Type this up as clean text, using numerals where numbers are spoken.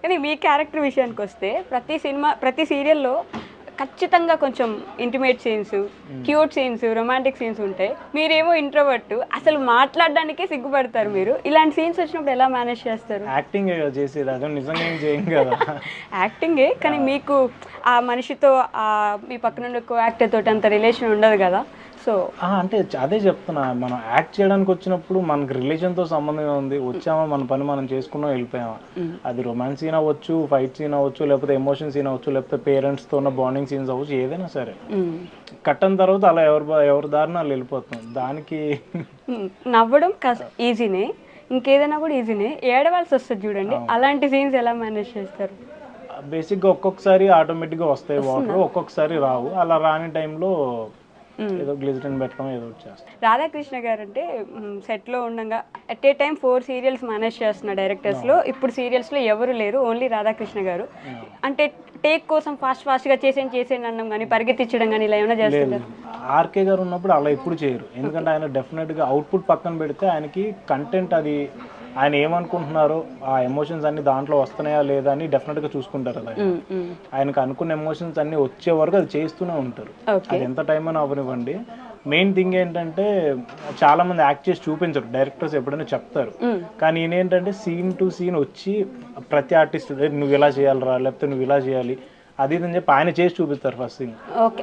కానీ మీ క్యారెక్టర్ విషయానికి వస్తే ప్రతి సీరియల్లో ఖచ్చితంగా కొంచెం intimate scenes, cute scenes, romantic scenes ఉంటాయి. మీరేమో ఇంట్రోవర్ట్, అసలు మాట్లాడడానికే సిగ్గుపడతారు మీరు. ఇలాంటి సీన్స్ వచ్చినప్పుడు ఎలా మేనేజ్ చేస్తారు? యాక్టింగ్ చేసేది, అదే నిజంగా ఏం చేయం కదా. యాక్టింగే, కానీ మీకు ఆ మనిషితో మీ పక్కన ఉండే కో యాక్టర్ తోటి అంత రిలేషన్ ఉండదు కదా. సో అంటే అదే చెప్తున్నా, మనం యాక్ట్ చేయడానికి వచ్చినప్పుడు మనకి రిలేషన్తో సంబంధం ఉంది. వచ్చామా మన పని మనం చేసుకున్నాం వెళ్ళిపోయామా. అది రొమాన్స్ సీన్ అవ్వచ్చు, ఫైట్ సీన్ అవ్వచ్చు, లేకపోతే ఎమోషన్ సీన్ అవ్వచ్చు, లేకపోతే పేరెంట్స్తో ఉన్న బాండింగ్ సీన్స్ అవ్వచ్చు, ఏదైనా సరే కట్టని తర్వాత అలా ఎవరి దారిన వాళ్ళు వెళ్ళిపోతాం. దానికి నవ్వడం ఈజీనే, ఇంకేదైనా కూడా ఈజీనే. ఏడవాల్సి వస్తుంది చూడండి, అలాంటి సీన్స్ ఎలా మేనేజ్ చేస్తారు? బేసిక్గా ఒక్కొక్కసారి ఆటోమేటిక్గా వస్తాయి వాటర్, ఒక్కొక్కసారి రావు. అలా రాని టైంలో ఏదో గ్లిజరిన్ పెట్టడం ఏదో చేస్తాం. రాధాకృష్ణ గారు అంటే సెట్లో ఉండగా at a time 4 serials manage చేస్తున్న డైరెక్టర్స్లో ఇప్పుడు సీరియల్స్లో ఎవరు లేరు, ఓన్లీ రాధాకృష్ణ గారు. అంటే టేక్ కోసం ఫాస్ట్గా చేసేయండి అన్నం కానీ, పరిగెత్తించడం కానీ ఇలా ఏమైనా చేస్తుంటారు? ఆర్కే గారు ఉన్నప్పుడు అలా ఎప్పుడు చేయరు. ఎందుకంటే ఆయన డెఫినెట్గా అవుట్పుట్ పక్కన పెడితే ఆయనకి కంటెంట్, అది ఆయన ఏమనుకుంటున్నారో ఆ ఎమోషన్స్ అన్ని దాంట్లో వస్తున్నాయా లేదా అని డెఫినెట్గా చూసుకుంటారు. అది ఆయనకు అనుకున్న ఎమోషన్స్ అన్ని వచ్చే వరకు అది చేస్తూనే ఉంటారు. అది ఎంత టైం అని అవ్వనివ్వండి. మెయిన్ థింగ్ ఏంటంటే చాలా మంది యాక్ట్ చేసి చూపించరు, డైరెక్టర్స్ ఎప్పుడైనా చెప్తారు. కానీ ఈయన ఏంటంటే సీన్ టు సీన్ వచ్చి ప్రతి ఆర్టిస్ట్ నువ్వు ఇలా చేయాలరా, లేకపోతే నువ్వు ఇలా చేయాలి, అది అని చెప్పి ఆయన చేసి చూపిస్తారు ఫస్ట్ థింగ్. ఓకే,